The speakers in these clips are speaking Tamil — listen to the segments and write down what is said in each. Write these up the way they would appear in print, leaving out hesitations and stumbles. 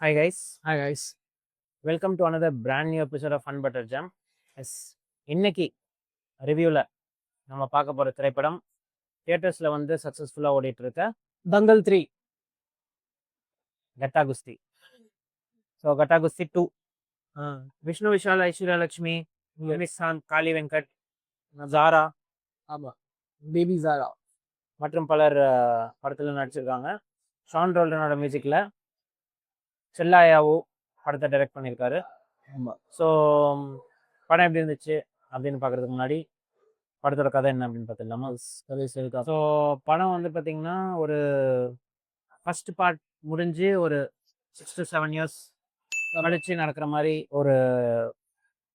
Hi guys, Hi guys. welcome to another brand new episode of Fun Butter Jam. Yes இன்னைக்கு ரிவ்யூவில் நம்ம பார்க்க போகிற திரைப்படம் தியேட்டர்ஸில் வந்து சக்ஸஸ்ஃபுல்லாக ஓடிட்டு இருக்க Dangal 3. கட்டா குஸ்தி. ஸோ கட்டா குஸ்தி 2 விஷ்ணு விஷால், ஐஸ்வர்யா லட்சுமி, நிசாந்த், காளி வெங்கட், ஜாரா ஆமா. பேபி ஜாரா மற்றும் பலர் படத்தில் நடிச்சிருக்காங்க. ஷான் ரோல்டனோட மியூசிக்கில் செல்லாயாவு படத்தை டைரக்ட் பண்ணியிருக்காரு. ஆமா. ஸோ படம் எப்படி இருந்துச்சு அப்படின்னு பார்க்குறதுக்கு முன்னாடி படத்தோட கதை என்ன அப்படின்னு பார்த்துடலாமா? கதை சரிதா. ஸோ படம் வந்து பார்த்தீங்கன்னா ஒரு ஃபர்ஸ்ட் பார்ட் முடிஞ்சு ஒரு 6 to 7 years கழிச்சு நடக்கிற மாதிரி ஒரு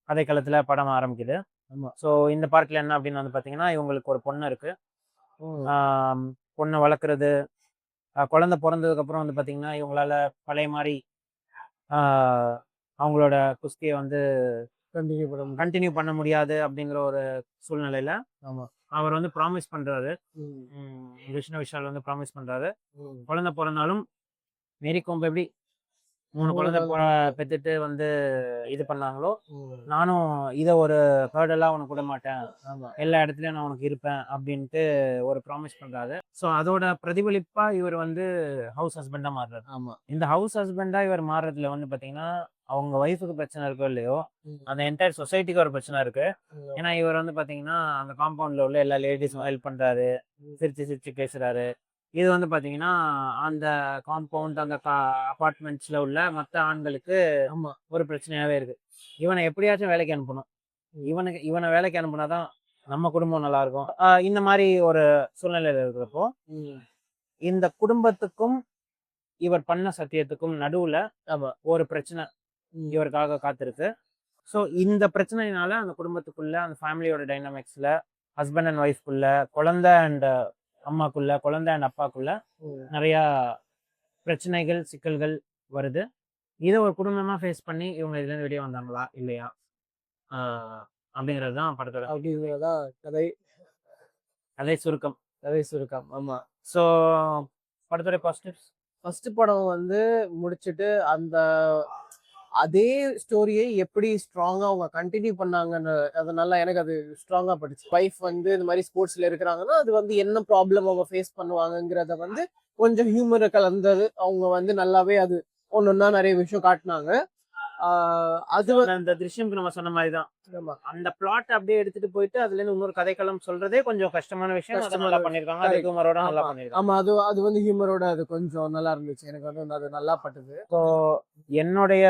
கதைக்களத்தில் படம் ஆரம்பிக்குது. ஆமா. ஸோ இந்த பார்ட்டில் என்ன அப்படின்னு வந்து பார்த்தீங்கன்னா இவங்களுக்கு ஒரு பொண்ணு இருக்கு. பொண்ணை வளர்க்குறது, குழந்தை பிறந்ததுக்கப்புறம் வந்து பார்த்தீங்கன்னா இவங்களால பழைய மாதிரி அவங்களோட குஸ்தியை வந்து கண்டினியூ பண்ண முடியாது அப்படிங்கிற ஒரு சூழ்நிலையில ஆமா. அவர் வந்து ப்ராமிஸ் பண்றாரு. விஷ்ணு விஷால் வந்து ப்ராமிஸ் பண்றாரு, குழந்தை பிறந்தாலும் மேரி கோம் எப்படி 3 குழந்தை பெற்றுட்டு வந்து இது பண்ணாங்களோ, நானும் இதை ஒரு ஹேர்டெல்லாம் உனக்கு விட மாட்டேன், எல்லா இடத்துலையும் நான் உனக்கு இருப்பேன் அப்படின்ட்டு ஒரு ப்ராமிஸ் பண்றாரு. ஸோ அதோட பிரதிபலிப்பா இவர் வந்து ஹவுஸ் ஹஸ்பண்டா மாறுறாரு. ஆமா. இந்த ஹவுஸ் ஹஸ்பண்டா இவர் மாறுறதுல வந்து பாத்தீங்கன்னா அவங்க ஒய்ஃபுக்கு பிரச்சனை இருக்கோ இல்லையோ, அந்த என்டையர் சொசைட்டிக்கு ஒரு பிரச்சனை இருக்கு. ஏன்னா இவர் வந்து பாத்தீங்கன்னா அந்த காம்பவுண்ட்ல உள்ள எல்லா லேடிஸும் ஹெல்ப் பண்றாரு, சிரிச்சு சிரிச்சு பேசுறாரு. இது வந்து பாத்தீங்கன்னா அந்த காம்பவுண்ட் அந்த அபார்ட்மெண்ட்ஸ்ல உள்ள மற்ற ஆண்களுக்கு ஒரு பிரச்சனையாவே இருக்கு. இவனை எப்படியாச்சும் வேலைக்கு அனுப்பணும், இவனை வேலைக்கு அனுப்புனாதான் நம்ம குடும்பம் நல்லா இருக்கும். இந்த மாதிரி ஒரு சூழ்நிலையில இருக்கிறப்போ இந்த குடும்பத்துக்கும் இவர் பண்ண சத்தியத்துக்கும் நடுவுல ஒரு பிரச்சனை இவருக்காக காத்திருக்கு. ஸோ இந்த பிரச்சனையினால அந்த குடும்பத்துக்குள்ள, அந்த ஃபேமிலியோட டைனாமிக்ஸ்ல, ஹஸ்பண்ட் அண்ட் ஒய்ஃப்குள்ள, குழந்தை அண்ட் அம்மாக்குள்ள, குழந்தை அண்ட் அப்பாக்குள்ள நிறைய பிரச்சனைகள், சிக்கல்கள் வருது. இதை ஒரு குடும்பமா ஃபேஸ் பண்ணி இவங்க இதுல இருந்து வெளியே வந்தாங்களா இல்லையா அப்படிங்கிறது தான் படத்தோட கதை கதை சுருக்கம். ஆமா. ஸோ படத்தோட பாசிட்டிவ்ஸ், ஃபர்ஸ்ட் படம் வந்து முடிச்சுட்டு அந்த அதே ஸ்டோரியை எப்படி ஸ்ட்ராங்கா அவங்க கண்டினியூ பண்ணாங்கன்னு, அதனால எனக்கு அது ஸ்ட்ராங்கா பட்டுச்சு. ஒய்ஃப் வந்து இந்த மாதிரி ஸ்போர்ட்ஸ்ல இருக்கிறாங்கன்னா அது வந்து என்ன ப்ராப்ளம் அவங்க ஃபேஸ் பண்ணுவாங்கங்கிறத வந்து கொஞ்சம் ஹியூமரை கலந்தது. அவங்க வந்து நல்லாவே அது ஒன்னொன்னா நிறைய விஷயம் காட்டினாங்க. அது அந்த திருஷ்யம்க்கு நம்ம சொன்ன மாதிரிதான் அந்த பிளாட் அப்படியே எடுத்துட்டு போயிட்டு அதுல இருந்து இன்னொரு கதைக்களம் சொல்றதே கொஞ்சம் கஷ்டமான விஷயம். நல்லா பண்ணிருக்காங்க, அது ஹியூமரோட நல்லா பண்ணிருக்காங்க. ஆமா, அது வந்து ஹியூமரோட அது கொஞ்சம் நல்லா இருந்துச்சு. எனக்கு வந்து அது நல்லா பட்டது. ஸோ என்னுடைய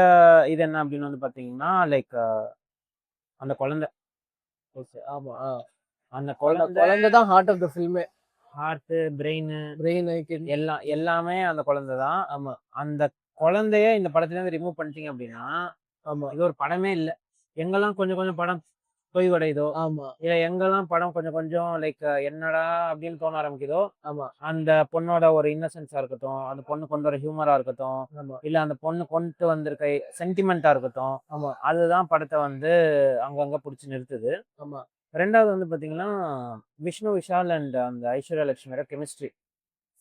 இது என்ன அப்படின்னு வந்து பாத்தீங்கன்னா லைக் அந்த குழந்தை. ஆமா, அந்த குழந்தை தான் ஹார்ட் ஆஃப் த ஃபில்மே. ஹார்ட், பிரெயின் எல்லாம் எல்லாமே அந்த குழந்தை தான். ஆமா. அந்த குழந்தைய இந்த படத்துல இருந்து ரிமூவ் பண்ணிட்டீங்க அப்படின்னா இது ஒரு படமே இல்லை. எங்கெல்லாம் கொஞ்சம் கொஞ்சம் படம் தொய்வடையுதோ, இல்ல எங்கெல்லாம் படம் கொஞ்சம் கொஞ்சம் லைக் என்னடா அப்படின்னு தோண ஆரம்பிக்குதோ, அந்த பொண்ணோட ஒரு இன்னசென்ஸா இருக்கட்டும், அந்த பொண்ணு கொண்டு வர ஹியூமரா இருக்கட்டும், இல்ல அந்த பொண்ணு கொண்டு வந்திருக்க சென்டிமெண்டா இருக்கட்டும், அதுதான் படத்தை வந்து அங்கங்க பிடிச்சி நிறுத்துது. ரெண்டாவது வந்து பாத்தீங்கன்னா விஷ்ணு விஷால் அண்ட் அந்த ஐஸ்வர்யா லட்சுமியோட கெமிஸ்ட்ரி,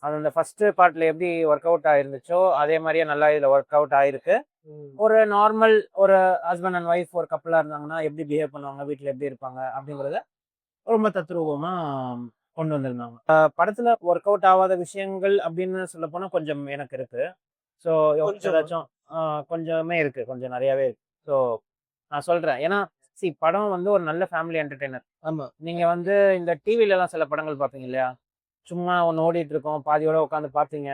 அது அந்த ஃபர்ஸ்ட் பார்ட்ல எப்படி ஒர்க் அவுட் ஆயிருந்துச்சோ அதே மாதிரியே நல்லா இதுல ஒர்க் அவுட் ஆயிருக்கு. ஒரு நார்மல் ஒரு ஹஸ்பண்ட் அண்ட் ஒய்ஃப் ஒரு கப்பலா இருந்தாங்கன்னா எப்படி பிஹேவ் பண்ணுவாங்க, வீட்டுல எப்படி இருப்பாங்க அப்படிங்கறத ரொம்ப தத்ரூபமா கொண்டு வந்திருந்தாங்க. படத்துல ஒர்க் அவுட் ஆகாத விஷயங்கள் அப்படின்னு சொல்ல போனா கொஞ்சம் எனக்கு இருக்கு. ஸோ ஏதாச்சும் கொஞ்சமே இருக்கு, கொஞ்சம் நிறையவே இருக்கு. ஸோ நான் சொல்றேன், ஏன்னா படம் வந்து ஒரு நல்ல ஃபேமிலி என்டர்டெய்னர். நீங்க வந்து இந்த டிவில எல்லாம் சில படங்கள் பார்ப்பீங்க இல்லையா, சும்மா ஒன்று ஓடிட்டு இருக்கோம், பாதியோட உட்காந்து பார்த்தீங்க,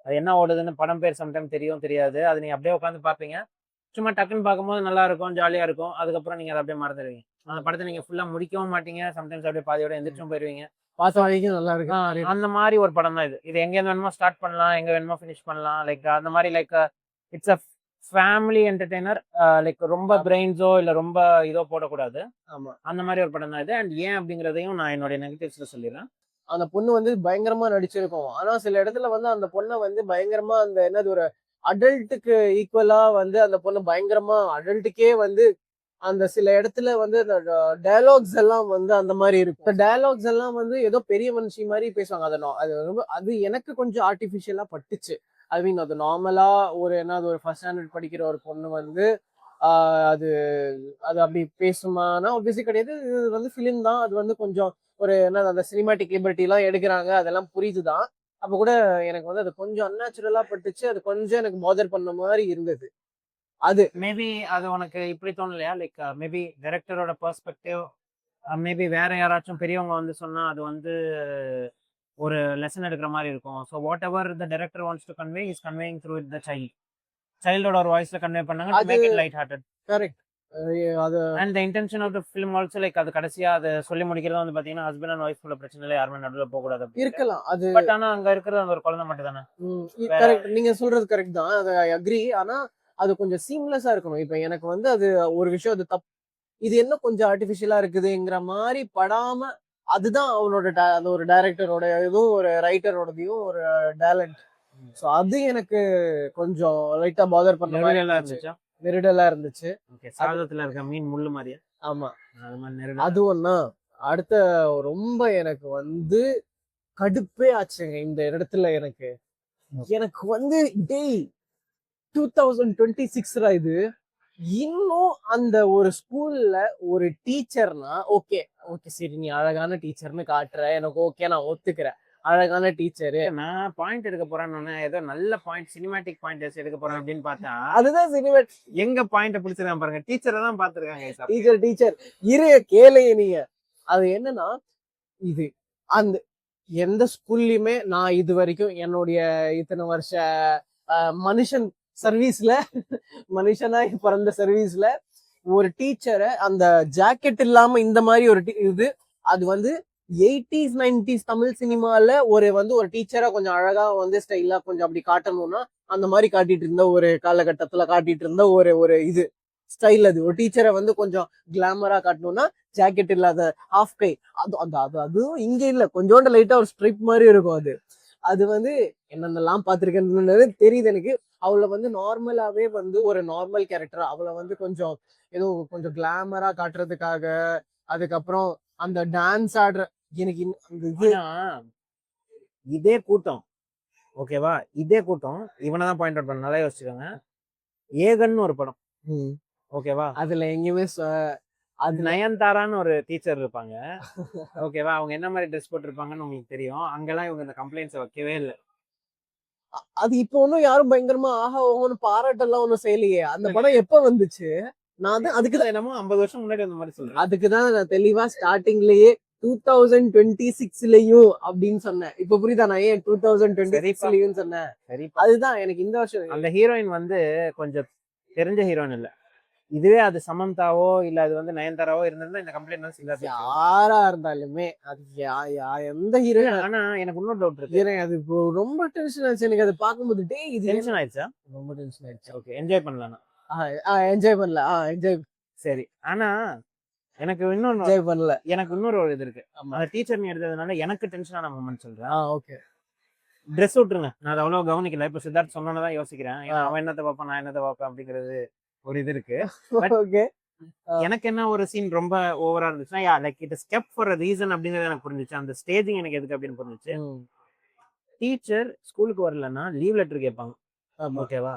அது என்ன ஓடுதுன்னு படம் பேர் சம்டைம் தெரியும் தெரியாது, அது நீங்க அப்படியே உட்காந்து பார்ப்பீங்க, சும்மா டக்குன்னு பார்க்கும்போது நல்லா இருக்கும், ஜாலியா இருக்கும், அதுக்கப்புறம் நீங்க அதை அப்படியே மறந்துடுவீங்க. அந்த படத்தை நீங்க ஃபுல்லா முடிக்கவும் மாட்டீங்க, சம்டைம்ஸ் அப்படியே பாதியோட எந்திரிச்சும் போயிருவீங்க. பார்த்த வரைக்கும் நல்லா இருக்கு. அந்த மாதிரி ஒரு படம் தான் இது. இது எங்க வேணுமோ ஸ்டார்ட் பண்ணலாம், எங்க வேணுமோ ஃபினிஷ் பண்ணலாம். லைக் அந்த மாதிரி like it's a family entertainer. Like ரொம்ப பிரெயின்ஸோ இல்ல ரொம்ப இதோ போடக்கூடாது, அந்த மாதிரி ஒரு படம் தான் இது. அண்ட் ஏன் அப்படிங்கிறதையும் நான் என்னுடைய நெகட்டிவ்ஸ்ல சொல்லிடுறேன். அந்த பொண்ணு வந்து பயங்கரமா நடிச்சிருக்கும். ஆனா சில இடத்துல வந்து அந்த பொண்ணை வந்து பயங்கரமா அந்த என்னது ஒரு அடல்ட்டுக்கு ஈக்குவலா வந்து அந்த பொண்ணு பயங்கரமா அடல்ட்டுக்கே வந்து அந்த சில இடத்துல வந்து அந்த டயலாக்ஸ் எல்லாம் வந்து அந்த மாதிரி இருக்கும். டயலாக்ஸ் எல்லாம் வந்து ஏதோ பெரிய மனுஷி மாதிரி பேசுவாங்க. அது ரொம்ப அது எனக்கு கொஞ்சம் ஆர்டிபிஷியலா பட்டுச்சு. ஐ மீன் அது நார்மலா ஒரு என்னது ஒரு ஃபர்ஸ்ட் ஸ்டாண்டர்ட் படிக்கிற ஒரு பொண்ணு வந்து அது அது அப்படி பேசுமானா ஆப்வியஸ்லி கிடையாது. இது வந்து ஃபிலிம் தான். அது வந்து கொஞ்சம் ஒரு என்னது அந்த சினிமாட்டிக் லிபர்ட்டி எல்லாம் எடுக்கிறாங்க, அதெல்லாம் புரியுதுதான். அப்ப கூட எனக்கு வந்து அது கொஞ்சம் அன்நேச்சுரலா பட்டுச்சு. அது கொஞ்சம் எனக்கு பாதர் பண்ண மாதிரி இருந்தது. அது மேபி அது உனக்கு இப்படி தோணலையா? லைக் மேபி டைரக்டரோட பெர்ஸ்பெக்டிவ், மேபி வேற யாராச்சும் பெரியவங்க வந்து சொன்னா அது வந்து ஒரு லெசன் எடுக்கிற மாதிரி இருக்கும். So whatever the director wants to convey is conveying through the child. சைல்டோட ஒரு வாய்ஸ்ல கன்வே பண்ணாங்க டு அது make it light hearted. Correct. அது and the intention of the film also like அது கடைசியா அதை சொல்லி முடிக்கிறது வந்து பாத்தீங்கன்னா ஹஸ்பண்ட் அண்ட் ஒய்ஃப் உள்ள பிரச்சனையில யாருமே நடுவில் போக கூடாது. இருக்கலாம். அது பட் ஆனா அங்க இருக்கிறது அந்த ஒரு குழந்தை மட்டும் தானே. கரெக்ட். நீங்க சொல்றது கரெக்ட் தான். அது ஐ அக்ரி. ஆனா அது கொஞ்சம் சீம்லெஸ்ஸா இருக்கணும். இப்ப எனக்கு வந்து அது ஒரு விஷயம் அது இது என்ன கொஞ்சம் ஆர்டிபிஷியலா இருக்குதுங்கிற மாதிரி படாம, அதுதான் அவனோட அந்த ஒரு டைரக்டரோட இதுவும் ஒரு ரைட்டரோடதையும் ஒரு டேலண்ட். ஸோ அது எனக்கு கொஞ்சம் லைட்டா பாதர் பண்ண மாதிரி இருந்துச்சா? நெருடலா இருந்துச்சு. ஓகே, சாதத்துல இருக்க மீன் முள்ளு மாதிரியா? ஆமா, அது மாதிரி நெருடல். அது ஒண்ணா. அடுத்த ரொம்ப எனக்கு வந்து கடுப்பே ஆச்சுங்க இந்த இடத்துல. எனக்கு வந்து டேய் 2026 இது இன்னும் அந்த ஒரு ஸ்கூல்ல ஒரு டீச்சர்னா ஓகே ஓகே சரி, நீ அழகான டீச்சர்னு காட்டுற, எனக்கு ஓகே, நான் ஒத்துக்கிறேன், அழகான டீச்சரு. நான் பாயிண்ட் எடுக்க போறேன்னு ஏதோ நல்ல பாயிண்ட் சினிமாட்டிக் பாயிண்ட் எடுக்க போறேன் அப்படின்னு பார்த்தா அதுதான் சினிமாட்டிக். எங்க பாயிண்ட் பிடிச்சிருக்கான் பாருங்க, டீச்சரை தான் பாத்துருக்காங்க. டீச்சர் இரு கேளுங்க நீங்க. அது என்னன்னா, இது அந்த எந்த ஸ்கூல்லயுமே நான் இது வரைக்கும் என்னுடைய இத்தனை வருஷ மனுஷன் சர்வீஸ்ல மனுஷனா பிறந்த சர்வீஸ்ல ஒரு டீச்சரை அந்த ஜாக்கெட் இல்லாம இந்த மாதிரி ஒரு இது அது வந்து 80s 90s தமிழ் சினிமால ஒரு டீச்சரா கொஞ்சம் அழகா வந்து ஸ்டைலா கொஞ்சம் அப்படி காட்டணும்னா அந்த மாதிரி காட்டிட்டு இருந்த ஒரு காலகட்டத்துல காட்டிட்டு இருந்த ஒரு இது ஸ்டைல். அது ஒரு டீச்சரை வந்து கொஞ்சம் கிளாமரா காட்டணும்னா ஜாக்கெட் இல்லாத ஹாஃப் கை அதுவும் இங்க இல்ல, கொஞ்சோண்டு லைட்டா ஒரு ஸ்ட்ரிப் மாதிரி இருக்கும். அது வந்து என்னென்னலாம் பார்த்துருக்கேன்னு தெரியுது எனக்கு. அவளை வந்து நார்மலாவே வந்து ஒரு நார்மல் கேரக்டர், அவளை வந்து கொஞ்சம் ஏதோ கொஞ்சம் கிளாமரா காட்டுறதுக்காக, அதுக்கப்புறம் அந்த டான்ஸ் ஆடுற எனக்கு இதே கூட்டம் ஓகேவா, இதே கூட்டம் இவனை தான் பாயிண்ட் அவுட் பண்ண. நல்லா யோசிச்சுக்கோங்க, ஏகன்னு ஒரு படம் ஓகேவா, அதுல எங்கேயுமே அது நயன்தாரான்னு ஒரு டீச்சர் இருப்பாங்க ஓகேவா, அவங்க என்ன மாதிரி ட்ரெஸ் போட்டிருப்பாங்கன்னு உங்களுக்கு தெரியும். அங்கெல்லாம் இவங்க இந்த கம்ப்ளைண்ட்ஸ் வைக்கவே இல்லை. அது இப்போ ஒன்னும் யாரும் பயங்கரமா ஆஹா ஓன்னு பாராட்டெல்லாம் ஒன்னும் செய்யலையே. அந்த படம் எப்ப வந்துச்சு? நான் தான் அதுக்குதான் என்னமோ 50 வருஷம் முன்னாடி அந்த மாதிரி சொல்றேன். அதுக்குதான் நான் தெளிவா ஸ்டார்டிங்லயே 2026லயும் அப்படின்னு சொன்னேன். இப்ப புரியுதா நான் ஏன் 2026லயும் சொன்னேன்? அதுதான் எனக்கு இந்த வருஷம் அந்த ஹீரோயின் வந்து கொஞ்சம் தெரிஞ்ச ஹீரோயின் இல்ல. இதுவே அது சமந்தாவோ இல்ல அது வந்து நயன்தாராவோ இருந்திருந்தா இந்த கம்ப்ளைண்ட் யாரா இருந்தாலுமே அது எந்த ஹீரோயின். ஆனா எனக்கு இன்னொரு டவுட் இருக்கு. அது இப்போ ரொம்ப டென்ஷன் ஆச்சு எனக்கு. அது பார்க்கும்போது டேய் இது டென்ஷன் ஆயிடுச்சா? ரொம்ப டென்ஷன் ஆயிடுச்சு. ஓகே, என்ஜாய் பண்ணலாம். என்ஜாய் பண்ணல. என்ஜாய் சரி. ஆனா எனக்கு இன்னொரு என்ஜாய் பண்ணல. எனக்கு இன்னொரு ஒரு இது இருக்கு. அந்த டீச்சர் நீ எடுத்ததுனால எனக்கு டென்ஷனான மூமெண்ட் சொல்றேன். ஓகே. ட்ரெஸ் விட்டுருங்க, நான் அதை அவ்வளவு கவனிக்கல. இப்ப சித்தார்த் சொன்னதான் யோசிக்கிறேன். அவன் என்னத்தை பார்ப்பான், நான் என்னத்தை பார்ப்பேன் அப்படிங்கிறது ஒரு இது இருக்கு. ஓகே. எனக்கு என்ன ஒரு சீன் ரொம்ப ஓவரா இருந்துச்சுன்னா, like it is kept for a reason அப்படிங்கிறது எனக்கு புரிஞ்சிச்சு. அந்த ஸ்டேஜிங் எனக்கு எதுக்கு அப்படின்னு புரிஞ்சிச்சு. டீச்சர் ஸ்கூலுக்கு வரலன்னா லீவ் லெட்டர் கேட்பாங்க ஓகேவா,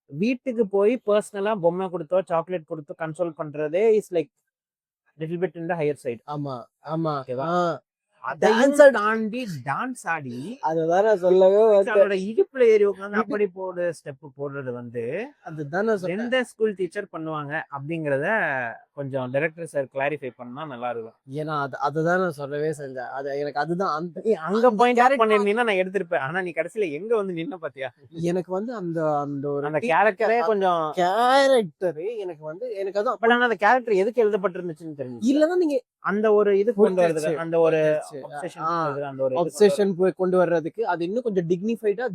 வீட்டுக்கு போய் பர்சனலா பொம்மை கொடுத்தோ சாக்லேட் கொடுத்தோ கன்சோல் பண்றதே is like little bit in the higher side. ஆமா ஆமா ஓகேவா, டான்ஸ் தாண்டி டான்ஸ் ஆடி அதுதான் நான் சொல்லவே அதோட இடுப்புல ஏறி உட்காந்து அப்படி போடு ஸ்டெப் போடுறது வந்து அதுதான் எந்த ஸ்கூல் டீச்சர் பண்ணுவாங்க அப்படிங்கறத கொஞ்சம் டைரக்டர் சார் கிளாரிஃபை பண்ணா நல்லா இருக்கும். ஏன்னா அதுதான் நான் சொல்லவே செஞ்சேன். அது எனக்கு அதுதான் அங்க பாயிண்ட் அவுட் பண்ணிருந்தீங்கன்னா நான் எடுத்திருப்பேன். ஆனா நீ கடைசியில எங்க வந்து நின்ன பாத்தியா? எனக்கு வந்து அந்த அந்த ஒரு அந்த கேரக்டரே கொஞ்சம் கேரக்டரே எனக்கு வந்து எனக்கு அதான். பட் ஆனா அந்த கேரக்டர் எதுக்கு எழுதப்பட்டிருந்துச்சுன்னு தெரியும். இல்லன்னா நீங்க அந்த ஒரு இது கொண்டு வரது, அந்த ஒரு obsession கொண்டு வர்றதுக்கு அது இன்னும் கொஞ்சம் டிக்னிஃபைடா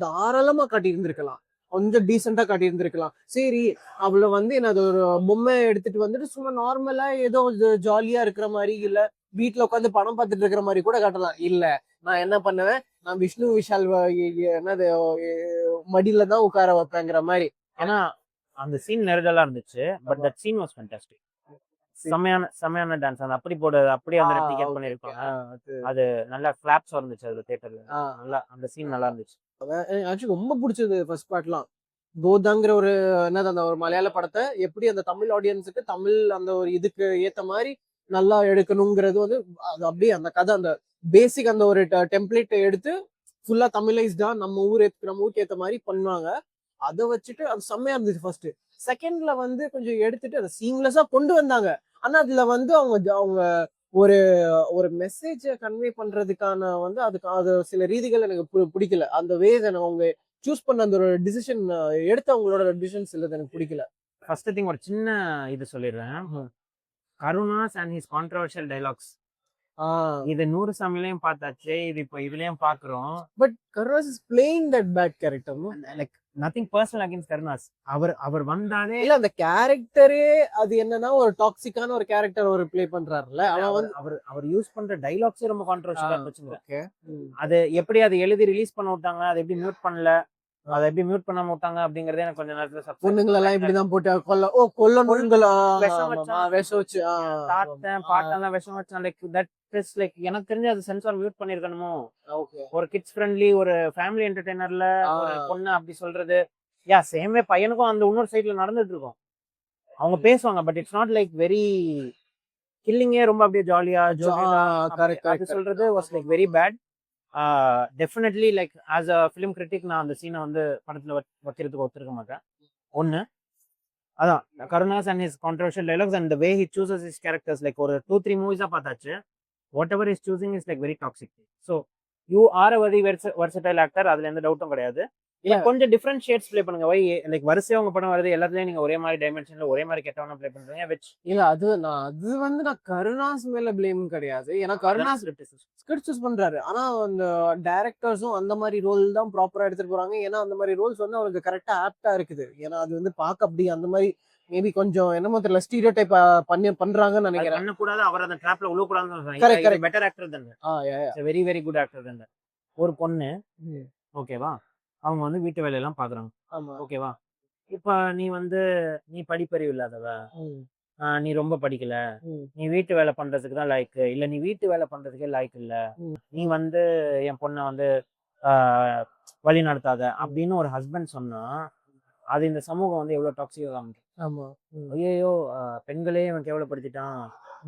தாராளமா காட்டி இருந்திருக்கலாம். கொஞ்சம் டீசெண்டா காட்டி இருந்திருக்கலாம். சரி, அவளை வந்து என்னது ஒரு பொம்மை எடுத்துட்டு வந்துட்டு சும்மா நார்மலா ஏதோ ஜாலியா இருக்கிற மாதிரி, இல்ல வீட்டுல உட்காந்து படம் பார்த்துட்டு இருக்கிற மாதிரி கூட காட்டலாம். இல்ல நான் என்ன பண்ணுவேன், நான் விஷ்ணு விஷால் என்னது மடியில தான் உட்கார வைப்பேங்கிற மாதிரி. ஏன்னா அந்த சீன் நெருடலா இருந்துச்சு. But that scene was fantastic. செமையான டான்ஸ். அந்த அப்படி போடு அப்படியே அந்த ரெப்ளிகேட் பண்ணிருப்பாங்க. அது நல்லா கிளாப்ஸ் இருந்துச்சு அதுல தியேட்டர்ல. நல்லா அந்த சீன் நல்லா இருந்துச்சு. ஆக்சுவலி ரொம்ப பிடிச்சது ஃபர்ஸ்ட் பார்ட்லாம். கோதாங்கிற ஒரு என்னது அந்த ஒரு மலையாள படத்தை எப்படி அந்த தமிழ் ஆடியன்ஸுக்கு தமிழ் அந்த ஒரு இதுக்கு ஏத்த மாதிரி நல்லா எடுக்கணுங்கிறது வந்து அது அப்படியே அந்த கதை அந்த பேசிக் அந்த ஒரு டெம்ப்ளேட் எடுத்து ஃபுல்லா தமிழைஸ்டா நம்ம ஊருக்கு ஏத்த மாதிரி பண்ணுவாங்க. அதை வச்சுட்டு அது செம்மையா இருந்துச்சு ஃபர்ஸ்ட். செகண்ட்ல வந்து கொஞ்சம் எடுத்துட்டு அதை சீம்லெஸ்ஸா கொண்டு வந்தாங்க. ஆனா அதுல வந்து அவங்க ஒரு ஒரு மெசேஜ கன்வே பண்றதுக்கான வந்து அது சில ரீதிகள் எனக்கு பிடிக்கல. அந்த வேஸ் அவங்க சூஸ் பண்ண அந்த ஒரு டிசிஷன் எடுத்த அவங்களோட டிசிஷன்ஸ் இல்ல எனக்கு பிடிக்கல. ஃபர்ஸ்ட் திங் ஒரு சின்ன இது சொல்லிடுறேன். Karunas and his controversial dialogues. இது 100 சமையலையும் பார்த்தாச்சு. இது இப்போ இதுலயும் பாக்குறோம். But Karunas is playing that bad character. Like nothing personal against Karunas. அவர் வந்தாலே இல்ல அந்த கேரக்டரே அது என்னன்னா ஒரு டாக்ஸிக்கான ஒரு கேரக்டர் அவர் ப்ளே பண்றாருல்ல. அவர் யூஸ் பண்ற டைலாக்ஸே ரொம்ப கான்ட்ரோவர்ஷியலா இருந்துச்சுங்க. அது எப்படி அதை எழுதி ரிலீஸ் பண்ண விட்டாங்க, அதை எப்படி மியூட் பண்ணல, அதை எப்படி மியூட் பண்ணாம விட்டாங்க அப்படிங்கறதே எனக்கு கொஞ்ச நேரத்துல பொண்ணுங்களெல்லாம் இப்படிதான் போட்டு கொல்லணுங்களா விஷம் வச்சு பாட்டெல்லாம் விஷம் வச்சான். லைக் தட் இஸ் லைக் எனக்கு தெரிஞ்சு அது சென்சார் மியூட் பண்ணிருக்கணுமோ. ஒரு கிட்ஸ் ஃப்ரெண்ட்லி ஒரு ஃபேமிலி என்டர்டெய்னர்ல ஒரு பொண்ணு அப்படி சொல்றது. சேமே பையனுக்கும் அந்த இன்னொரு சைட்ல நடந்துட்டு இருக்கும். அவங்க பேசுவாங்க, but it's not like very கில்லிங்கே ரொம்ப அப்படியே ஜாலியா அது சொல்றது was like very bad. Definitely like as a film critic நான் அந்த சீனை வந்து படத்துல வைக்கிறதுக்கு ஒத்துருக்க மாட்டேன். ஒன்று அதான் Karunas and his controversial dialogues and the way he சூசஸ் his characters. Like ஒரு 2-3 மூவிஸா பார்த்தாச்சு. What ever is choosing is like very toxic. So you are a very versatile actor, அதுல எந்த டவுட்டும் கிடையாது. கொஞ்சம் டிஃப்ரெண்ட் ஷேட்ஸ் ப்ளே பண்ணுங்க. வை லைக் வரிசையா உங்க படம் வருது, எல்லாத்துலயும் நீங்க ஒரே மாதிரி டைமென்ஷன்ல ஒரே மாதிரி கெட்டவனா ப்ளே பண்றீங்க. வெச் இல்ல அது வந்து நான் கருணாஸ் மேல பிளேம் கிடையாது. ஏன்னா கருணாஸ் ஸ்கிரிப்ட் சூஸ் பண்றாரு. ஆனா அந்த டைரக்டர்ஸும் அந்த மாதிரி ரோல் தான் ப்ராப்பரா எடுத்துட்டு போறாங்க. ஏன்னா அந்த மாதிரி ரோல்ஸ் வந்து அவருக்கு கரெக்டா ஆப்டா இருக்குது. ஏன்னா அது வந்து பாக்க அப்படி அந்த மாதிரி மேபி கொஞ்சம் என்னமோ தெரியல ஸ்டீரியோ டைப் பண்றாங்கன்னு நினைக்கிறேன். பண்ணக்கூடாது, அவர் அந்த ட்ராப்ல விழக்கூடாதுன்னு. பெட்டர் ஆக்டர் தான், வெரி வெரி குட் ஆக்டர் தான். ஒரு பொண்ணு ஓகேவா, அவங்க வந்து வீட்டு வேலையெல்லாம் பாக்குறாங்க. ஓகேவா, இப்ப நீ படிப்பறிவு இல்லாதவ, நீ ரொம்ப படிக்கல, நீ வீட்டு வேலை பண்றதுக்கு தான் லாய்க்கு இல்ல, நீ வீட்டு வேலை பண்றதுக்கே லாய்க்கு இல்ல, நீ வந்து என் பொண்ணை வந்து வழி நடத்தாத அப்படின்னு ஒரு ஹஸ்பண்ட் சொன்னா அது இந்த சமூகம் வந்து எவ்வளவு டாக்ஸிக்கா காமிக்கும். ஐயோ பெண்களே இவன் கேவலப்படுத்திட்டான்,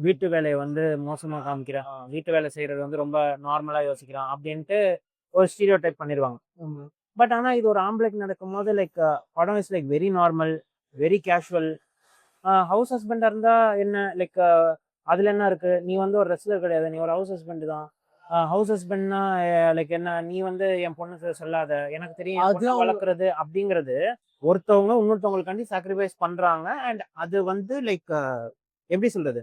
வீட்டு வேலையை வந்து மோசமா காமிக்கிறான், வீட்டு வேலை செய்யறது வந்து ரொம்ப நார்மலா யோசிக்கிறான் அப்படின்ட்டு ஒரு ஸ்டீரியோ டைப் பண்ணிடுவாங்க. பட் ஆனா இது ஒரு ஆம்பளைக்கு நடக்கும் போது லைக் படம் is like very normal, very casual. House ஹஸ்பண்டா இருந்தா என்ன, லைக் அதுல என்ன இருக்கு, நீ வந்து ஒரு ரெஸ்லர் கிடையாது, நீ ஒரு ஹவுஸ் ஹஸ்பண்ட் தான். ஹவுஸ் ஹஸ்பண்ட்னா லைக் என்ன, நீ வந்து என் பொண்ணுக்கு சொல்லாத, எனக்கு தெரியும் வளர்க்குறது அப்படிங்கிறது ஒருத்தவங்க இன்னொருத்தவங்களுக்காண்டி சாக்ரிஃபைஸ் பண்றாங்க. அண்ட் அது வந்து லைக் எப்படி சொல்றது,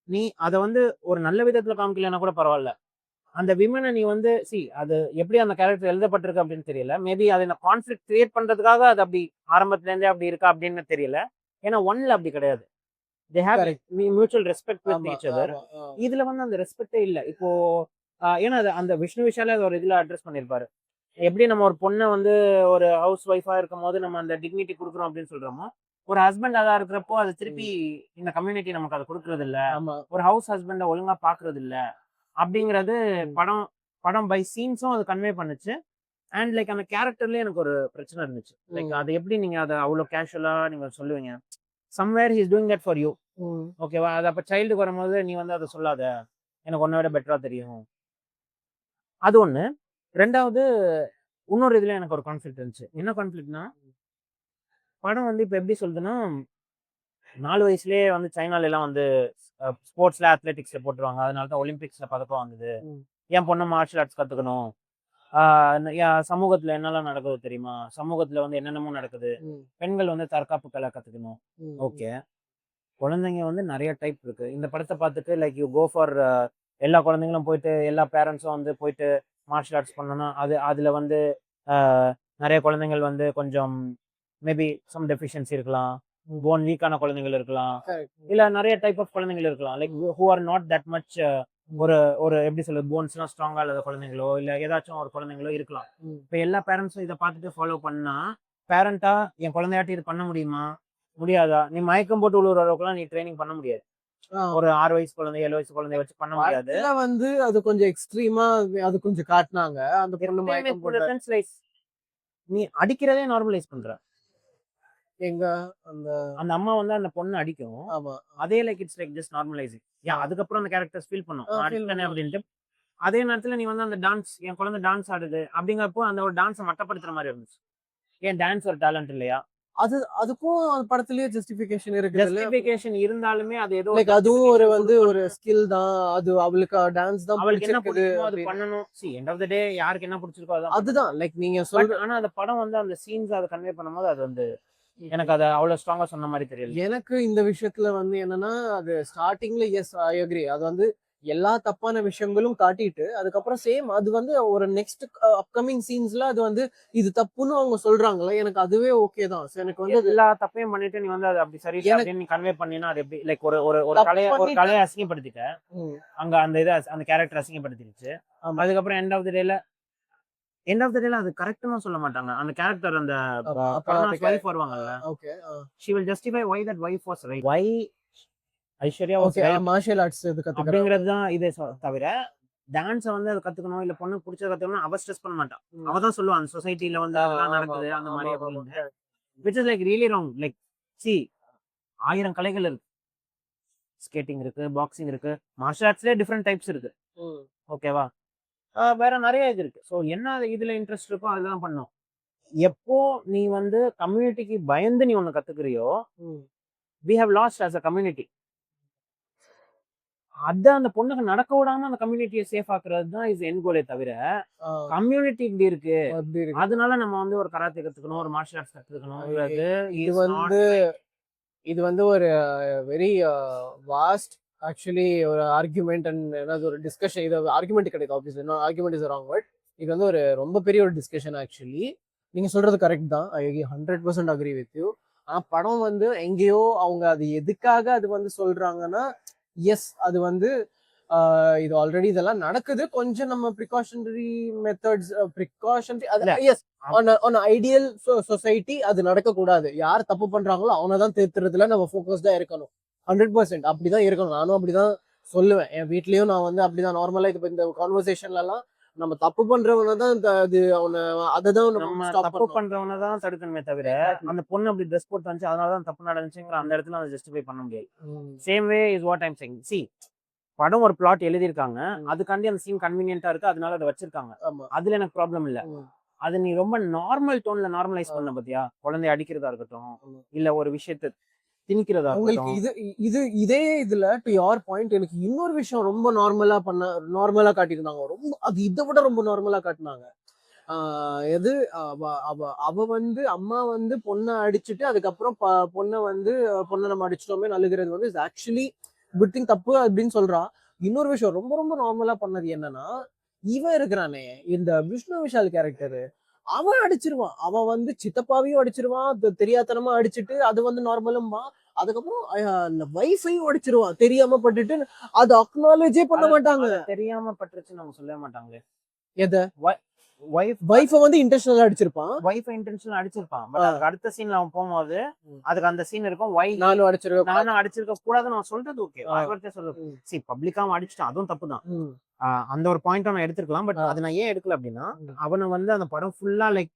நீ அதை வந்து ஒரு நல்ல விதத்துல காமிக்கலன்னா கூட பரவாயில்ல, அந்த விமனை நீ வந்து அது எப்படி அந்த கேரக்டர் எழுதப்பட்டிருக்கு அப்படின்னு தெரியல. மேபி அதை இந்த கான்ஃபிளிக்ட் கிரியேட் பண்றதுக்காக அது அப்படி ஆரம்பத்துல இருந்தே அப்படி இருக்கா அப்படின்னு தெரியல. ஏன்னா ஒன்ல அப்படி கிடையாது. they have mutual respect with each other. இதுல வந்து அந்த ரெஸ்பெக்டே இல்ல. இப்போ ஏன்னா அந்த விஷ்ணு விஷால ஒரு இதுல அட்ரஸ் பண்ணிருப்பாரு, எப்படி நம்ம ஒரு பொண்ணை வந்து ஒரு ஹவுஸ் ஒய்ஃபா இருக்கும் போது நம்ம அந்த டிக்னிட்டி கொடுக்குறோம் அப்படின்னு சொல்றோமோ, ஒரு ஹஸ்பண்ட் அதா இருக்கிறப்போ அது திருப்பி இந்த கம்யூனிட்டி நமக்கு அதை கொடுக்கறது இல்ல, ஒரு ஹவுஸ் ஹஸ்பண்ட ஒழுங்கா பாக்குறது இல்ல அப்படிங்கிறது படம் பை சீன்ஸும் அது கன்வே பண்ணுச்சு. அண்ட் லைக் அந்த கேரக்டர்லயே எனக்கு ஒரு பிரச்சனை இருந்துச்சு. லைக் அது எப்படி நீங்க அதை அவ்வளவு கேஷுவலா நீங்க சொல்லுவீங்க, somewhere he is doing that for you. ஓகேவா, அது அப்ப சைல்டுக்கு வரும்போது நீ வந்து அதை சொல்லாத, எனக்கு ஒன்ன விட பெட்டரா தெரியும். அது ஒண்ணு. ரெண்டாவது இன்னொரு இதுல எனக்கு ஒரு கான்ஃபிளிக்ட் இருந்துச்சு. என்ன கான்ஃபிளிக்ட்னா, படம் வந்து இப்ப எப்படி சொல்றதுன்னா, 4 வயசுலயே வந்து சைனால எல்லாம் வந்து ஸ்போர்ட்ஸ்ல அத்லெட்டிக்ஸ்ல போட்டுருவாங்க, அதனாலதான் ஒலிம்பிக்ஸ்ல பதக்கம் வாங்குது, என் பொண்ணு மார்ஷல் ஆர்ட்ஸ் கத்துக்கணும், சமூகத்துல என்னெல்லாம் நடக்குது தெரியுமா, சமூகத்துல வந்து என்னென்னமோ நடக்குது, பெண்கள் வந்து தற்காப்பு கலை கத்துக்கணும். ஓகே, குழந்தைங்க வந்து நிறைய டைப் இருக்கு. இந்த படத்தை பார்த்துட்டு லைக் யூ கோ ஃபார் எல்லா குழந்தைங்களும் போயிட்டு எல்லா பேரண்ட்ஸும் வந்து போயிட்டு மார்ஷல் ஆர்ட்ஸ் பண்ணணும்னா அதுல வந்து நிறைய குழந்தைகள் வந்து கொஞ்சம் மேபி சம் டெஃபிஷியன்சி இருக்கலாம், போன் வீக்கான குழந்தைகள் இருக்கலாம், இல்ல நிறைய டைப் ஆஃப் குழந்தைகள் இருக்கலாம், like who are not that much ஒரு எப்படி சொல்றது, போன்ஸ்லாம் ஸ்ட்ராங்கா இல்லாத குழந்தைங்களோ இல்ல ஏதாச்சும் ஒரு குழந்தைங்களோ இருக்கலாம். இப்ப எல்லா பேரண்ட்ஸும் இதை பார்த்துட்டு ஃபாலோ பண்ணா, பேரண்டா என் குழந்தையாட்டி இது பண்ண முடியுமா, முடியாதா? நீ மயக்கம் போட்டு விழுற அளவுக்குலாம் நீ ட்ரைனிங் பண்ண முடியாது. ஒரு 6 வயசு குழந்தை 7 வயசு குழந்தைய வச்சு பண்ண முடியாது. படத்துல வந்து அது கொஞ்சம் எக்ஸ்ட்ரீமா அது கொஞ்சம் காட்டினாங்க. அந்த பொண்ணு மயக்கம் போட்டு நீ அடிக்கிறதே நார்மலைஸ் பண்ற. எங்க அந்த அந்த அம்மா வந்து அந்த பொண்ணு அடிக்கும். ஆமா அதே like it's like just normalising. அதுக்கப்புறம் அந்த கேரக்டர்ஸ் ஃபீல் பண்ணும் feel அடிக்கனே அப்படின்ட்டு. அதே நேரத்துல நீ வந்து அந்த டான்ஸ் என் குழந்தை டான்ஸ் ஆடுது அப்படிங்கிறப்போ அந்த ஒரு டான்ஸை மட்டப்படுத்துற மாதிரி இருந்துச்சு. ஏன் டான்ஸ் ஒரு டேலண்ட் இல்லையா? அதுக்கும் அந்த படத்துலயே ஜஸ்டிபிகேஷன் இருக்கு. ஜஸ்டிபிகேஷன் இருந்தாலுமே அது ஏதோ லைக் அதுவும் ஒரு ஸ்கில் தான். அது அவளுக்கு டான்ஸ் தான் அவளுக்கு என்ன பிடிச்சிருக்குது. பிடிக்குமோ அது பண்ணணும். see end of the day யாருக்கு என்ன பிடிச்சிருக்கோ அதுதான் லைக் நீங்க பட் சொல்ற. ஆனா அந்த படம் வந்து அந்த சீன்ஸ் அதை கன்வே பண்ணும்போது அது வந்து எனக்கு அது அவ்வளவு ஸ்ட்ராங்கா சொன்ன மாதிரி தெரியல. எனக்கு இந்த விஷயத்துல வந்து என்னன்னா அது ஸ்டார்டிங்ல எஸ் ஐ அக்ரி. அது வந்து எல்லா தப்பான விஷயங்களும் காட்டிட்டு அதுக்கப்புறம் சேம் அது வந்து ஒரு நெக்ஸ்ட் அப்கமிங் சீன்ஸ்ல அது வந்து இது தப்புன்னு அவங்க சொல்றாங்களே, எனக்கு அதுவே ஓகே தான். எனக்கு வந்து எல்லா தப்பையும் பண்ணிட்டு நீ வந்து அது அப்படி சரி அப்படின்னு நீ கன்வே பண்ணினா அது எப்படி லைக் ஒரு ஒரு ஒரு கலையை அசிங்கப்படுத்திட்ட. அங்க அந்த இதை அந்த கேரக்டர் அசிங்கப்படுத்திடுச்சு. அதுக்கப்புறம் எண்ட் ஆஃப் த டேல அது கரெக்ட்னு சொல்ல மாட்டாங்க. அந்த கேரக்டர் அந்த வைஃப் வருவாங்கல்ல, she will justify why that wife was right. why Aishwarya was right martial arts அப்படிங்கிறது தான் இதே தவிர டான்ஸை வந்து அதை கத்துக்கணும் இல்ல பொண்ணு பிடிச்சத கத்துக்கணும் அவ ஸ்ட்ரெஸ் பண்ண மாட்டான். அவ தான் சொல்லுவான் அந்த சொசைட்டில வந்து அதெல்லாம் நடக்குது அந்த மாதிரி அப்படின்னு. which is like really wrong. like see 1000 கலைகள் இருக்கு. ஸ்கேட்டிங் இருக்கு, பாக்ஸிங் இருக்கு, மார்ஷியல் ஆர்ட்ஸ்லயே டிஃப்ரெண்ட் டைப்ஸ் இருக்கு. ஓகேவா? வேற நிறைய இது இருக்கு. ஸோ என்ன இதுல இன்ட்ரெஸ்ட் இருக்கோ அதுதான் பண்ணும். எப்போ நீ வந்து கம்யூனிட்டிக்கு பயந்து நீ ஒண்ணு கத்துக்கிறியோ we have lost as a community. அதான் அந்த பொண்ணுக்கு நடக்க விடாம அந்த கம்யூனிட்டியை சேஃப் ஆக்குறது தான் இஸ் என் கோலே தவிர கம்யூனிட்டி இப்படி இருக்கு அதனால நம்ம வந்து ஒரு கராத்தே கத்துக்கணும் ஒரு மார்ஷியல் ஆர்ட்ஸ் கத்துக்கணும். இது வந்து ஒரு வெரி வாஸ்ட் ஆக்சுவலி ஒரு ஆர்குமெண்ட் அண்ட் ஏதாவது ஒரு டிஸ்கஷன். இது ஆர்குமெண்ட் கிடையாது, obviously argument is wrong word. இது வந்து ஒரு ரொம்ப பெரிய ஒரு டிஸ்கஷன். ஆக்சுவலி நீங்க சொல்றது கரெக்ட் தான். ஐ 100% அக்ரி வித் யூ. ஆனா படம் வந்து எங்கேயோ அவங்க அது எதுக்காக அது வந்து சொல்றாங்கன்னா எஸ் அது வந்து இது ஆல்ரெடி இதெல்லாம் நடக்குது. கொஞ்சம் நம்ம precautionary methods as an ideal society அது நடக்கக்கூடாது. யார் தப்பு பண்றாங்களோ அவனதான் திருத்துறதுல நம்ம ஃபோக்கஸ்டா இருக்கணும். 100% அப்படிதான் இருக்கணும். நானும் அப்படிதான் சொல்லுவேன். என் வீட்லயும் நான் வந்து அப்படிதான் நார்மலா இது இந்த கான்வர்சேஷன்ல எல்லாம் நம்ம தப்பு பண்றவனை தான் அது அவனை அதான் நம்ம தப்பு பண்றவனை தான் தடுக்கணுமே தவிர அந்த பொண்ணு அப்படி ட்ரெஸ் போட்டு வந்துச்சு அதனாலதான் தப்பு நடந்துச்சுங்கிற அந்த இடத்துல அதை ஜஸ்டிஃபை பண்ண முடியாது. Same way is what I'm saying. see படம் ஒரு பிளாட் எழுதியிருக்காங்க, அதுக்காண்டி அந்த சீன் கன்வீனியன்ட்டா இருக்கு அதனால அதை வச்சிருக்காங்க. அதுல எனக்கு ப்ராப்ளம் இல்ல. அது நீ ரொம்ப நார்மல் டோன்ல நார்மலைஸ் பண்ண பத்தியா, குழந்தைய அடிக்கிறதா இருக்கட்டும் இல்ல ஒரு விஷயத்தை திணிக்கிறதா இருக்கட்டும். இதே இதுல டு யுவர் பாயிண்ட் எனக்கு இன்னொரு விஷயம் ரொம்ப நார்மலா காட்டியிருந்தாங்க. ரொம்ப அது இதை விட ரொம்ப நார்மலா காட்டினாங்க. எது அவ வந்து அம்மா வந்து பொண்ணை அடிச்சுட்டு அதுக்கப்புறம் பொண்ணை நம்ம அடிச்சிட்டோமே அழுகிறது வந்து ஆக்சுவலி குட் திங் தப்பு அப்படின்னு சொல்றா. இன்னொரு விஷயம் ரொம்ப ரொம்ப நார்மலா பண்ணது என்னன்னா, இவன் இருக்கிறானே இந்த விஷ்ணு விஷால் கேரக்டரு, அவன் அடிச்சிருவான். அவன் வந்து சித்தப்பாவையும் அடிச்சிருவான், தெரியாதனமா அடிச்சுட்டு அது வந்து நார்மலும்பா. அதுக்கப்புறம் அந்த வைஃபையும் அடிச்சிருவான் தெரியாம பட்டுட்டு. அது அக்னாலேஜே பண்ண மாட்டாங்க. தெரியாம பட்டுருச்சு நம்ம சொல்ல மாட்டாங்களே. எதை வைஃபை வந்து இன்டென்ஷனலா அடிச்சிருப்பான். வைஃபை இன்டென்ஷனலா அடிச்சிருப்பான். பட் அதுக்கு அடுத்த சீன்ல அவன் போகும்போது அதுக்கு அந்த சீன் இருக்கும். நானும் அடிச்சிருக்க கூடாதுன்னு நான் சொல்றது ஓகே, சொல்றது சி பப்ளிக்கா அடிச்சுட்டான் அதுவும் தப்பு தான். அந்த ஒரு பாயிண்ட் நான் எடுத்துக்கலாம். பட் அது நான் ஏன் எடுக்கல அப்படின்னா அவனை வந்து அந்த படம் ஃபுல்லா லைக்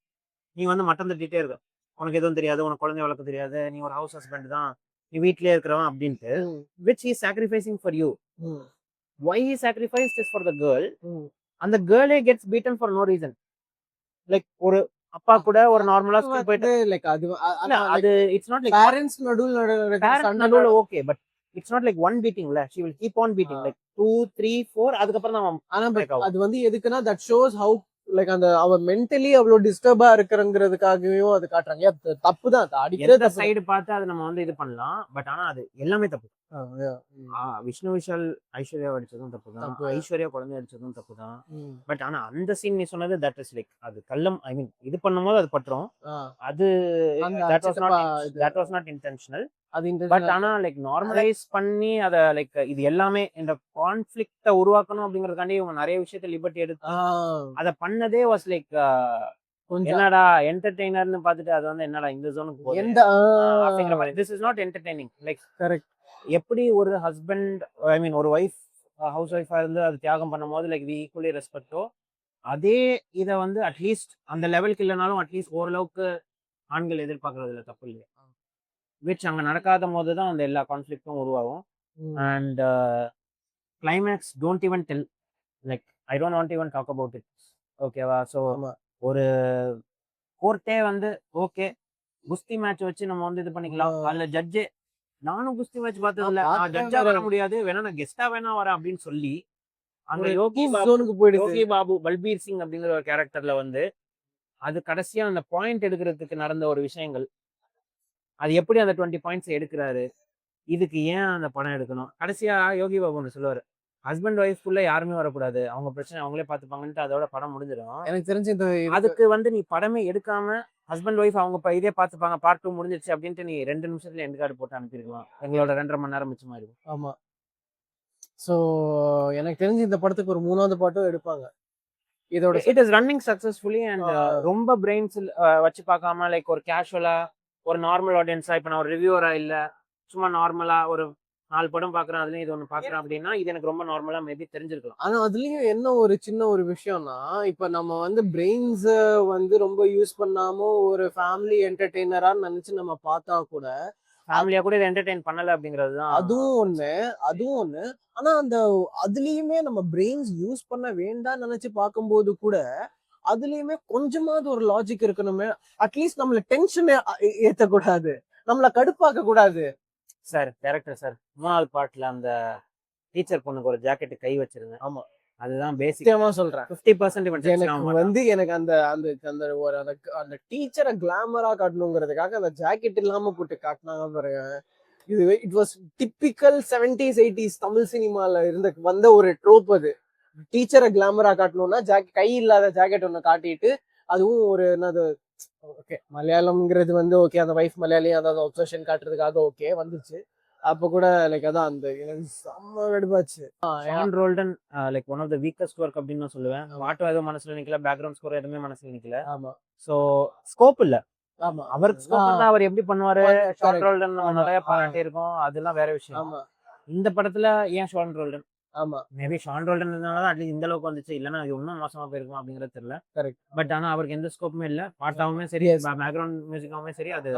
நீ வந்து மட்டம் தட்டிட்டே இருக்க, உனக்கு எதுவும் தெரியாது, உனக்கு குழந்தை வளர்க்க தெரியாது, நீ ஒரு ஹவுஸ் ஹஸ்பண்ட் தான், நீ வீட்லயே இருக்கிறவன் அப்படின்ட்டு. which he is sacrificing for you. why he sacrificed is for the girl. அந்த கேர்ளே gets beaten for no reason. Like ஒரு அப்பா கூட ஒரு நார்மலா ஸ்கூல் போயிட்டு லைக் அது இட்ஸ் நாட் லைக் பேரண்ட்ஸ் நடுவுல okay but it's not like one பீட்டிங்ல she will keep on beating like 2 3 4 அதுக்கப்புறம் தான். ஆனா அது வந்து எதுக்குன்னா that shows how லைக் அந்த அவ மென்டலி அவ்வளவு டிஸ்டர்பா இருக்கிறங்கிறதுக்காகவும் அது காட்டுறாங்க. தப்பு தான் அடிக்கிற சைடு பார்த்து அதை நம்ம வந்து இது பண்ணலாம். பட் ஆனா அது எல்லாமே தப்பு. விஷ்ணு விஷால் ஐஸ்வர்யா அடிச்சதும் தப்பு தான், ஐஸ்வர்யா குழந்தை அடிச்சதும் தப்பு தான். பட் ஆனா அந்த சீன் நீ சொன்னது தட் இஸ் லைக் அது கள்ளம், ஐ மீன் இது பண்ணும்போது அது பட்டுரும். அது that was not intentional. But ஆனா லைக் நார்மலைஸ் பண்ணி அத லைக் இது எல்லாமே இந்த கான்ஃபிளிக்ட உருவாக்கணும் அப்படிங்கறதுக்காண்டி இவங்க நிறைய விஷயத்த லிபர்ட்டி எடுத்து அத பண்ணதே வாஸ் லைக் என்னடா என்டர்டெய்னர்னு பார்த்துட்டு அது வந்து என்னடா இந்த ஜோனுக்கு போகுது அப்படிங்கிற மாதிரி. This is not entertaining like correct. எப்படி ஒரு ஹஸ்பண்ட் ஐ மீன் ஒரு ஒய்ஃப் ஹவுஸ் ஒய்ஃபா இருந்து அது தியாகம் பண்ணும்போது லைக் வி ஈக்குவலி ரெஸ்பெக்டோ, அதே இதை வந்து அட்லீஸ்ட் அந்த லெவலுக்கு இல்லைனாலும் அட்லீஸ்ட் ஓரளவுக்கு ஆண்கள் எதிர்பார்க்கறதுல தப்பு இல்லையா, விச் அங்க நடக்காத போது தான் அந்த எல்லா கான்ஃபிளிக்டும் உருவாகும். And climax don't even tell, like I don't want even talk about it. ஓகேவா? ஸோ ஒரு கோர்ட்டே வந்து ஓகே குஸ்தி மேட்ச் வச்சு நம்ம வந்து இது பண்ணிக்கலாம், அதுல ஜட்ஜே நானும் குஸ்தி மேட்ச் பார்த்தது இல்ல, நான் ஜட்ஜா வர முடியாது, வேணா நான் கெஸ்டா வேணா வரேன் அப்படின்னு சொல்லி அந்த யோகி பாபு பல்பீர் சிங் அப்படிங்கிற ஒரு கேரக்டர்ல வந்து அது கடைசியா அந்த பாயிண்ட் எடுக்கிறதுக்கு நடந்த ஒரு விஷயங்கள், அது எப்படி அந்த 20 பாயிண்ட்ஸ் எடுக்கிறாரு, இதுக்கு ஏன் அந்த படம் எடுக்கணும். கடைசியா யோகி பாபு ஒன்று சொல்லுவாரு, ஹஸ்பண்ட் ஒய்ஃப்குள்ள யாருமே வரக்கூடாது, அவங்க பிரச்சனை அவங்களே பார்த்துப்பாங்கன்ட்டு அதோட படம் முடிஞ்சிடும். எனக்கு தெரிஞ்சு அதுக்கு வந்து நீ படமே எடுக்காம ஹஸ்பண்ட் ஒய்ஃப் அவங்க இதே பார்த்துப்பாங்க, பார்ட் 2 முடிஞ்சிருச்சு அப்படின்ட்டு நீ 2 நிமிஷத்துல எண்ட் கார்டு போட்டு அனுப்பியிருக்கலாம், எங்களோட 2.5 மணி நேரம் மிச்சமா இருக்கும். ஆமா. ஸோ எனக்கு தெரிஞ்சு இந்த படத்துக்கு ஒரு 3வது பாட்டும் எடுப்பாங்க. இதோட it is running successfully and ரொம்ப பிரெயின்ஸ் வச்சு பார்க்காம லைக் ஒரு கேஷுவலா ஒரு நார்மல் ஆடியன்ஸா, இப்போ நான் ஒரு ரிவ்யூவரா இல்ல சும்மா நார்மலா ஒரு 4 படம் பாக்குறேன் அதுலயும் இது ஒன்று பாக்குறேன் அப்படின்னா இது எனக்கு ரொம்ப நார்மலா மேபி தெரிஞ்சிருக்கலாம். ஆனா அதுலயும் என்ன ஒரு சின்ன ஒரு விஷயம்னா, இப்ப நம்ம வந்து பிரெயின்ஸ் வந்து ரொம்ப யூஸ் பண்ணாம ஒரு ஃபேமிலி என்டர்டெய்னரா நினைச்சு நம்ம பார்த்தா கூட ஃபேமிலியா கூட இதை என்டர்டெயின் பண்ணல அப்படிங்கிறது தான். அதுவும் ஒண்ணு. ஆனா அந்த அதுலயுமே நம்ம பிரெயின்ஸ் யூஸ் பண்ண வேண்டாம் நினைச்சு பார்க்கும்போது கூட அதுலயுமே கொஞ்சமாவது ஒரு லாஜிக் இருக்கணுமே. அட்லீஸ்ட் நம்மள டென்ஷன் ஏத்தக்கூடாது, நம்மள கடுப்பாக்க கூடாது. சார் டைரக்டர் சார் 3வது பார்ட்ல அந்த டீச்சர் பொண்ணுக்கு ஒரு ஜாக்கெட் கை வச்சிருந்தேன். ஆமா, அதுதான் பேசிக் சொல்றேன். 50% எனக்கு வந்து எனக்கு அந்த அந்த அந்த ஒரு அந்த டீச்சரை கிளாமரா காட்டணுங்கிறதுக்காக அந்த ஜாக்கெட் இல்லாம போட்டு காட்டினாங்க பாருங்க. இது it was typical 70s 80s Tamil சினிமால வந்த ஒரு ட்ரோப். அது டீச்சரை கிளாமரா காட்டணும்னா கை இல்லாத ஜாக்கெட் ஒண்ணு காட்டிட்டு, அதுவும் ஒரு என்னது ஓகே மலையாளம்ங்கிறது வந்து ஓகே அந்த வைஃப் மலையாளியும் அதாவது அப்சர்ஷன் காட்டுறதுக்காக ஓகே வந்துச்சு. அப்ப கூட லைக் அதான் அந்த செம்ம கடுப்பாச்சு. Sean Roldan like one of the weakest work அப்படின்னு நான் சொல்லுவேன். பாட்டும் எதுவும் மனசுல நிக்கல, பேக்ரவுண்ட் ஸ்கோர் எதுவுமே மனசுல நிக்கல. ஆமா. சோ ஸ்கோப் இல்ல. ஆமா, அவருக்கு ஸ்கோப் இருந்தா அவர் எப்படி பண்ணுவாரு. ஷான் ரோல்டன் நம்ம நிறைய பாராட்டி இருக்கோம், அதெல்லாம் வேற விஷயம். ஆமா, இந்த படத்துல ஏன் ஷான் ரோல்டன்? ஆமா, மேபி ஷான் ரோல்டன் இருந்தனால அட்லீஸ்ட் இந்த அளவுக்கு வந்துச்சு, இல்லைன்னா அது இன்னும் மோசமா போயிருக்கும் அப்படிங்கிறது தெரியல. கரெக்ட். பட் ஆனா அவருக்கு எந்த ஸ்கோப்புமே இல்ல, பாட்டாவுமே சரி பேக்ரவுண்ட் மியூசிக்காவுமே சரி அது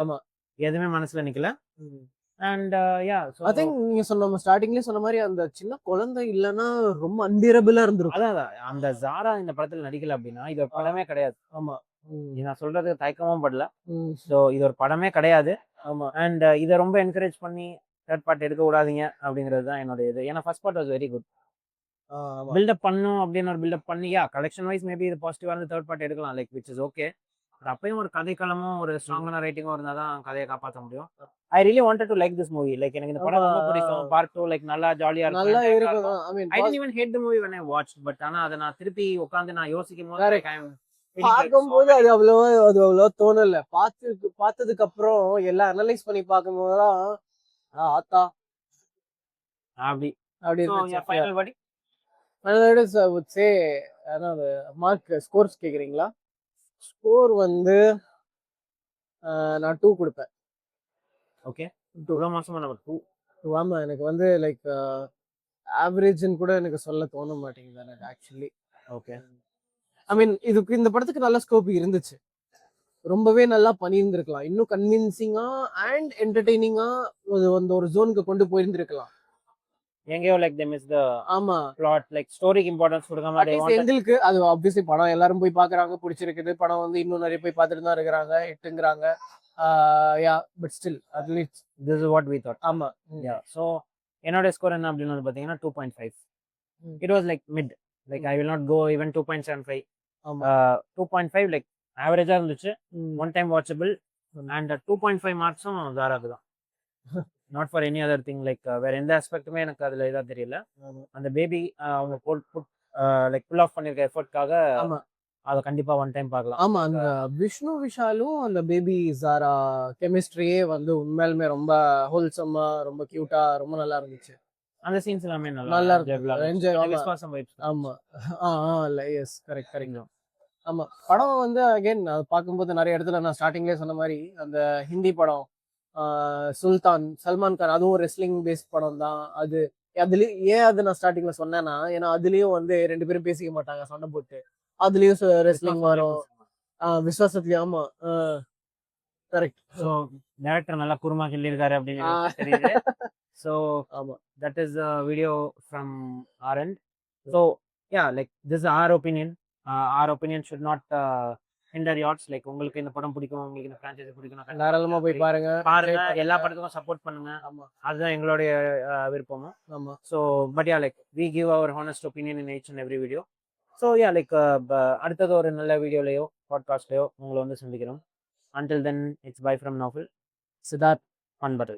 எதுவுமே மனசுல நிக்கல. அண்ட் யா ஐ திங்க் நீங்க சொன்ன ஸ்டார்டிங்லயே சொன்ன மாதிரி அந்த சின்ன குழந்தை இல்லைன்னா ரொம்ப அன்பியரபிளா இருந்திருக்கும். அதான் அந்த ஜாரா இந்த படத்துல நடிக்கல அப்படின்னா இது ஒரு படமே கிடையாது. ஆமா, நான் சொல்றது தயக்கமும் படல. ஸோ இது ஒரு படமே கிடையாது. ஆமா. அண்ட் இதை ரொம்ப என்கரேஜ் பண்ணி தேர்ட் பார்ட் எடுக்க விடாதீங்க அப்படிங்கிறது தான் என்னோட இது. ஏன்னா first part was very good. Build up பண்ணும் அப்படின்னு ஒரு பில்டப் பண்ணி கலெக்ஷன் வைஸ் மேபி இது பாசிட்டிவா இருந்து தேர்ட் பார்ட் எடுக்கலாம், லைக் விச் இஸ் ஓகே. அப்பயும் ஒரு கதைக்களமும் ஒரு ஸ்ட்ராங்கான ரைட்டிங்கும் இருந்தால் தான் கதையை காப்பாற்ற முடியும். I really wanted to like this movie. Like எனக்கு இந்த படம் ரொம்ப பிடிக்கும். பார்ட் 2 லைக் நல்லா ஜாலியா நல்லா இருக்கும். I didn't even hate the movie when I watched, but ஆனா அதை நான் திருப்பி உட்கார்ந்து நான் யோசிக்கும் போது பார்க்கும்போது அது அவ்வளவா தோணல. பார்த்ததுக்கு அப்புறம் எல்லாம் அனலைஸ் பண்ணி பார்க்கும்போது தான் ஆத்தா அப்படி ஃபைனல் வடி would say மார்க் ஸ்கோர்ஸ் கேக்குறீங்களா? ஸ்கோர் வந்து நான் 2 கொடுப்பேன். ஓகே, 2 மாசமா நம்ம 2. ஆமா, எனக்கு வந்து லைக் ஆவரேஜ்னு கூட எனக்கு சொல்ல தோண மாட்டேங்குது எனக்கு ஆக்சுவலி. ஓகே, ஐ மீன் இதுக்கு இந்த படத்துக்கு நல்ல ஸ்கோப் இருந்துச்சு, ரொம்பவே நல்லா பண்ணியிருந்திருக்கலாம், இன்னும் கன்வின்சிங்கா அண்ட் என்டர்டெய்னிங்கா அந்த ஒரு ஜோனுக்கு கொண்டு போயிருந்திருக்கலாம். எங்கேயோ like they miss the plot, like ஸ்டோரிக்கு இம்பார்ட்டன்ஸ் கொடுக்காம எங்களுக்கு அது ஆப்வியஸ்லி படம் எல்லாரும் போய் பாக்குறாங்க, பிடிச்சிருக்குது படம் வந்து இன்னும் நிறைய போய் பார்த்துட்டு தான் இருக்கிறாங்க, எட்டுங்கிறாங்க. But still at least this is what we thought. ஆமா. So என்னோட ஸ்கோர் என்ன அப்படின்னு வந்து பாத்தீங்கன்னா 2.5. it was like mid, like I will not go even 2.75. 2.5 like ஆவரேஜா இருந்துச்சு, ஒன் டைம் வாட்சபிள். அண்ட் 2.5 மார்க்ஸும் தாராக்கு தான். Not for any other thing, like வேற எந்த ஆஸ்பெக்ட்டுமே எனக்கு அதுல இதா தெரியல. அந்த பேபி அவங்க லைக் புல் ஆஃப் பண்ணிருக்க எஃபர்ட்காக அதை கண்டிப்பா ஒன் டைம் பார்க்கலாம். ஆமா, அந்த விஷ்ணு விஷாலும் அந்த பேபி ஜாரா கெமிஸ்ட்ரியே வந்து உண்மையாலுமே ரொம்ப ஹோல்சமா ரொம்ப கியூட்டா ரொம்ப நல்லா இருந்துச்சு. அந்த சீன்ஸ் எல்லாமே நல்லா இருக்கு. விஸ்வாசம் வைப்ஸ். ஆமா, எஸ் கரெக்ட். ஆமா, படம் வந்து அகைன் பார்க்கும்போது நிறைய இடத்துல நான் ஸ்டார்டிங்லேயே சொன்ன மாதிரி அந்த ஹிந்தி படம் சுல்தான், சல்மான் கான், அதுவும் ரெஸ்லிங் பேஸ்ட் படம் தான் அது. அதுலயும் ஏன் அது நான் ஸ்டார்டிங்ல சொன்னேன்னா, ஏன்னா அதுலயும் வந்து 2 பேரும் பேசிக்க மாட்டாங்க சண்டை போட்டு. அதுலயும் ரெஸ்லிங் வரும். விஸ்வாசத்துலயும் ஆமா. கரெக்ட். ஸோ டேரக்டர் நல்லா குருமா சொல்லியிருக்காரு அப்படின்னு எனக்கு தெரியுது. ஸோ ஆமா. That is video from our end. So yeah like this our opinion. Our opinion should not hinder yours. Like உங்களுக்கு இந்த படம் பிடிக்கும், உங்களுக்கு இந்த ஃப்ரான்ச்சைஸி பிடிக்கும், தாராளமா போய் பாருங்க. எல்லா படத்துக்கும் சப்போர்ட் பண்ணுங்க. ஆமா. அதுதான் எங்களுடைய விருப்பமும். ஆமா. So but yeah like we give our honest opinion in each and every video. So yeah like அடுத்தது ஒரு நல்ல வீடியோலையோ பாட்காஸ்ட்லையோ உங்களை வந்து சந்திக்கிறோம். Until then, it's bye from Naufal. Siddharth, Fun Butter.